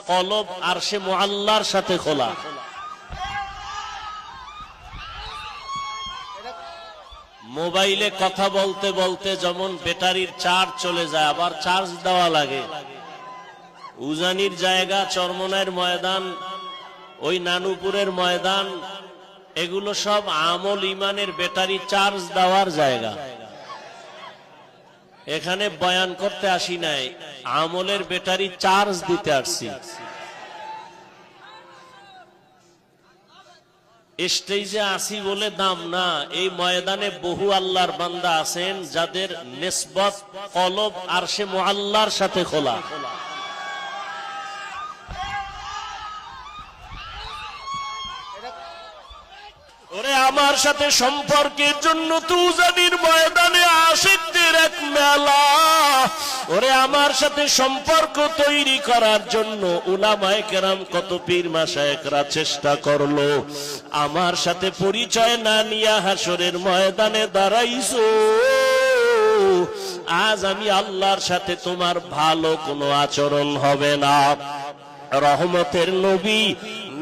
কলব আরশে মুআল্লার সাথে খোলা। মোবাইলে কথা বলতে বলতে যেমন ব্যাটারির চার্জ চলে যায়, আবার চার্জ দেওয়া লাগে। উজানির জায়গা, চরমনাইয়ের ময়দান, ওই নানুপুরের ময়দান, এগুলো সব আমল ইমানের ব্যাটারি চার্জ দেওয়ার জায়গা। এখানে বয়ান করতে আসি নাই, আমলের ব্যাটারি চার্জ দিতে আসছি। স্টেজে আসি বলে দাম না, এই ময়দানে বহু আল্লাহর বান্দা আছেন যাদের নিসবত কলব আরশে মুআল্লার সাথে খোলা। ওরে আমার সাথে সম্পর্কের জন্য তুজানির ময়দানে আশিকদের এক মেলা। ওরে আমার সাথে সম্পর্ক তৈরি করার জন্য উলামায়ে কেরাম কত পীর মাশায়েখরা চেষ্টা করলো। আমার সাথে পরিচয় না নিয়া হাসরের ময়দানে দাঁড়াইছো। আজ আমি আল্লাহর সাথে তোমার ভালো কোনো আচরণ হবে না। রহমতের নবী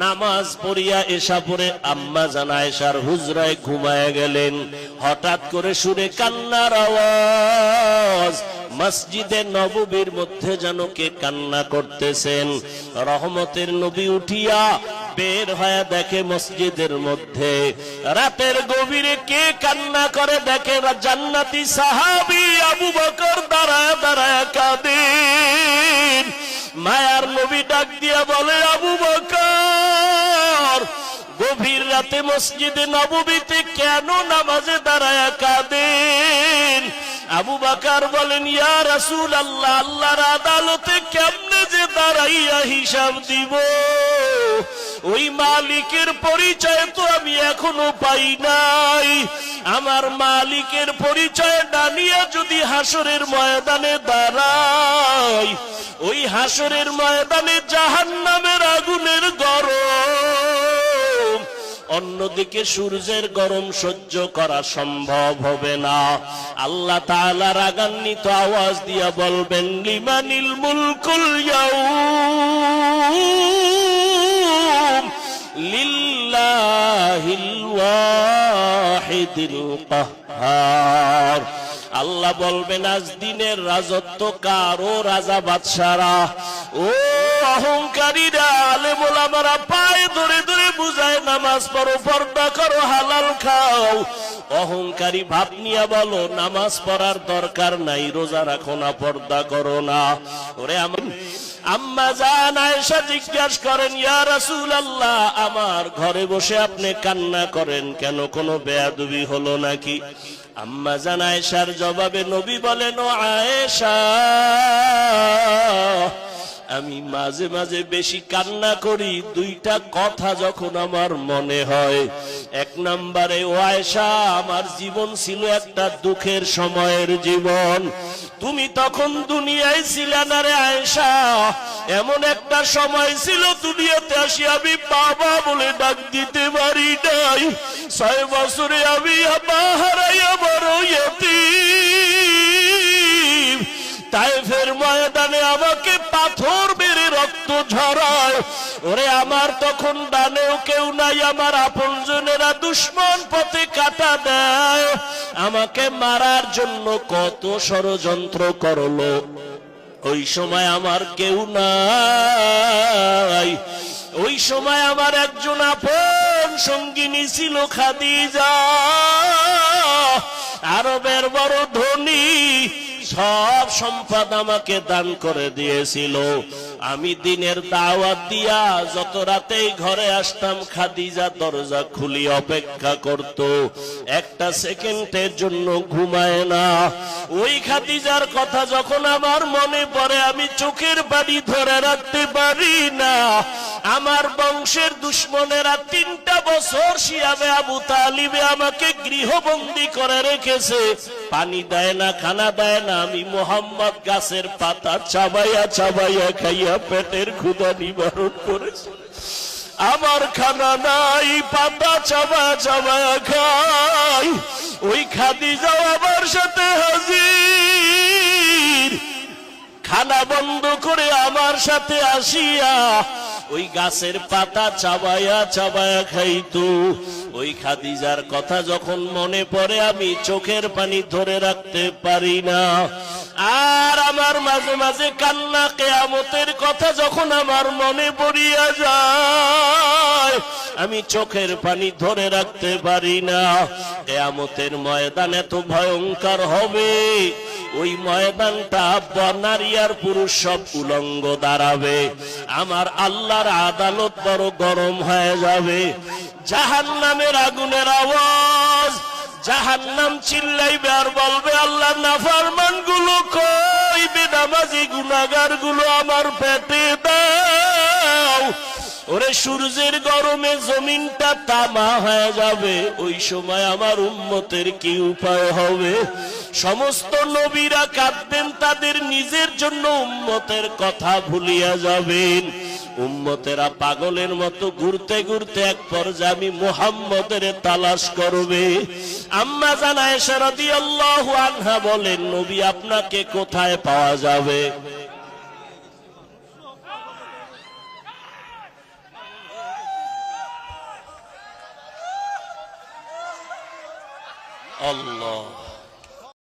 নামাজ পড়িয়া এশা পড়ে আম্মা জান আয়েশার হুজরায় ঘুমায় গেলেন। হঠাৎ করে সুরে কান্নার আওয়াজ, মসজিদে নববীর মধ্যে যেন কে কান্না করতেছেন। রহমতের নবী উঠিয়া বের হয়ে দেখে মসজিদের মধ্যে রাতের গভীরে কে কান্না করে দেখে জান্নাতি সাহাবী আবু বকর দাঁড়ায় দাঁড়ায় কাঁদেন। মায়ার নবী ডাক দিয়া বলে, আবু বকর গভীর রাতে মসজিদে নববীতে কেন নামাজে দাঁড়ায় কাঁদেন? আবু বকর বলেন, ইয়া রাসূলুল্লাহ, আল্লাহর আদালতে কেমনে যে দাঁড়াইয়া হিসাব দিব? ওই মালিকের পরিচয় তো আমি এখনো পাই নাই। আমার মালিকের পরিচয় না নিয়ে যদি হাসরের ময়দানে দাঁড়াই, ওই হাসরের ময়দানে জাহান্নামের আগুনের গরম, অন্যদিকে সূর্যের গরম সহ্য করা সম্ভব হবে না। আল্লাহ তাআলা রাগান্বিত আওয়াজ দিয়া বলবেন, লিমানিল মুলকুল ইয়াউম লিল্লাহিল ওয়াহিদিল কাহ্হার। আল্লাহ বলবেন, আজ দিনের রাজত্ব কার? ও রাজা বাদশারা, ও অহংকারীরা, আলেম ওলামারা পায়ে ধরে ধরে বুঝায় নামাজ পড়ো, পর্দা করো, হালাল খাও। অহংকারী ভাব নিয়ে বলো নামাজ পড়ার দরকার নাই, রোজা রাখো না, পর্দা করো না। ওরে আম্মা জান আয়েশা জিজ্ঞাসা করেন, ইয়া রাসূলুল্লাহ, আমার ঘরে বসে আপনি কান্না করেন কেন? কোনো বেয়াদবি হলো নাকি? আম্মা জান আয়েশার জবাবে নবী বলেন, ও আয়েশা, আমি মাঝে মাঝে বেশি কান্না করি দুইটা কথা যখন আমার মনে হয়। এক নম্বরে, ও আয়েশা, আমার জীবন ছিল একটা দুঃখের সময়ের জীবন। তুমি তখন দুনিয়ায় ছিলে না রে আয়েশা। এমন একটা সময় ছিল দুনিয়াতে আসি আমি বাবা বলে ডাক দিতে পারি নাই। 6 বছরে আমি মা হারাইয়া বড় ইয়তীম। তায়েফের ময়দানে আমাকে পাথর মেরে রক্ত ঝরায়। ওরে আমার তখন ডানেও কেউ নাই, আমার আপনজনেরা দুশমন পথে কাটা দেয়। আমাকে মারার জন্য কত ষড়যন্ত্র করলো। ওই সময় আমার কেউ নাই। ওই সময় আমার একজন আপন সঙ্গিনী ছিল খাদিজা, আরবের বড় ধনী, সব সম্পদ আমাকে দান করে দিয়েছিল। আমি দিনের দাওয়াত দিয়া যত রাতেই ঘরে আসতাম, খাদিজা দরজা খুলি অপেক্ষা করত, একটা সেকেন্ডের জন্য ঘুমায় না। ওই খাদিজার কথা যখন আমার মনে পড়ে, আমি চোখের পানি ধরে রাখতে পারি না। আমার বংশের দুশমনেরা 3টা বছর শিয়াবে আবু তালিবে আমাকে গৃহবন্দী করে রেখেছে। পানি দেয় না, খানা দেয় না। আমি মোহাম্মদ গাছের পাতা চাবাইয়া চাবাইয়া খাইয়া পেটের ক্ষুধা নিবারণ করেছি। আমার খানা নাই, পাতা চাবা চাবা খাই। ওই খাদিজাও আমার সাথে হাজির। খানা বন্ধ করে আমার সাথে আসিয়া ওই গাছের পাতা চাবায়া চাবায়া খাইতো। ওই খাদিজার কথা যখন মনে পড়ে আমি চোখের পানি ধরে রাখতে পারি না। আর আমার মাঝে মাঝে কান্না, কিয়ামতের কথা যখন আমার মনে পড়িয়া যায় আমি চোখের পানি ধরে রাখতে পারি না। কিয়ামতের ময়দান এত ভয়ঙ্কর হবে, ওই ময়দানটা নারী আর পুরুষ সব উলঙ্গ দাঁড়াবে। আমার আল্লাহর আদালত বড় গরম হয়ে যাবে। জাহান্নামের আগুনের আওয়াজ, জাহান্নাম চিল্লাইবে আর বলবে আল্লাহ নাফরমান গুলো কই, বেনামাজি গুনাহগার গুলো আমার পেটে দাও। ওরে সূর্যের গরমে জমিনটা তামা হয়ে যাবে, ওই সময় আমার উম্মতের কি উপায় হবে? সমস্ত নবীরা কাঁদবেন, তাদের নিজের জন্য উম্মতের কথা ভুলিয়া যাবেন। উম্মতেরা পাগলের মতো ঘুরতে ঘুরতে এক পর্যায়ে আমি মুহাম্মদের তালাশ করবে। আম্মা জান আয়েশা রাদিয়াল্লাহু আনহা বলেন, নবী আপনাকে কোথায় পাওয়া যাবে? আল্লাহ